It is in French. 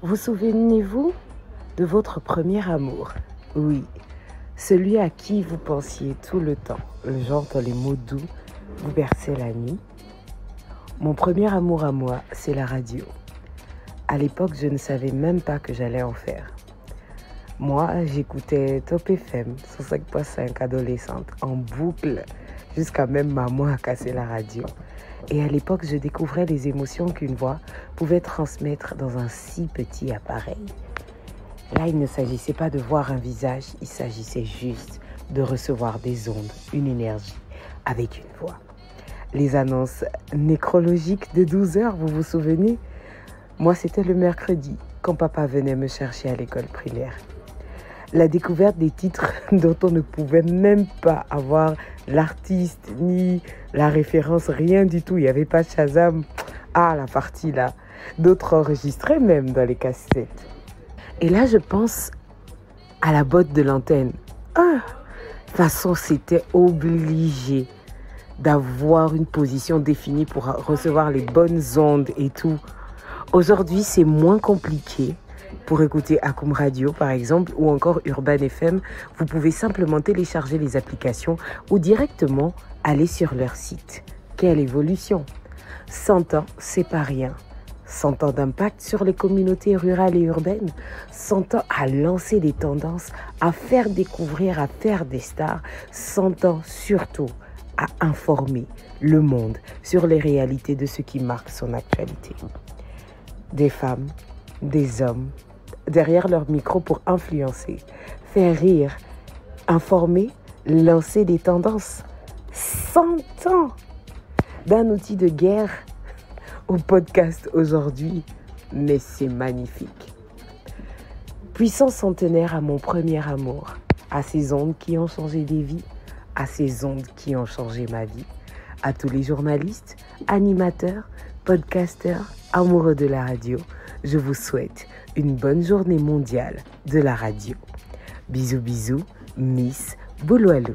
Vous souvenez-vous de votre premier amour? Oui, celui à qui vous pensiez tout le temps, le genre dont les mots doux vous berçaient la nuit. Mon premier amour à moi, c'est la radio. À l'époque, je ne savais même pas que j'allais en faire. Moi, j'écoutais Top FM 105.5 adolescente en boucle, jusqu'à même maman a cassé la radio. Et à l'époque, je découvrais les émotions qu'une voix pouvait transmettre dans un si petit appareil. Là, il ne s'agissait pas de voir un visage, il s'agissait juste de recevoir des ondes, une énergie, avec une voix. Les annonces nécrologiques de 12 heures, vous vous souvenez? Moi, c'était le mercredi, quand papa venait me chercher à l'école primaire. La découverte des titres dont on ne pouvait même pas avoir l'artiste ni la référence, rien du tout. Il n'y avait pas Shazam. Ah, la partie là. D'autres enregistraient même dans les cassettes. Et là, je pense à la botte de l'antenne. De toute façon, c'était obligé d'avoir une position définie pour recevoir les bonnes ondes et tout. Aujourd'hui, c'est moins compliqué. Pour écouter Akum Radio par exemple ou encore Urban FM, vous pouvez simplement télécharger les applications ou directement aller sur leur site. Quelle évolution! 100 ans, c'est pas rien. 100 ans d'impact sur les communautés rurales et urbaines, 100 ans à lancer des tendances, à faire découvrir, à faire des stars, 100 ans surtout à informer le monde sur les réalités de ce qui marque son actualité. Des femmes, des hommes, derrière leur micro pour influencer, faire rire, informer, lancer des tendances. 100 ans d'un outil de guerre au podcast aujourd'hui, mais c'est magnifique. Puissant centenaire à mon premier amour, à ces ondes qui ont changé des vies, à ces ondes qui ont changé ma vie, à tous les journalistes, animateurs, podcasteurs, amoureux de la radio, je vous souhaite une bonne journée mondiale de la radio. Bisous bisous, Miss Bouloualou.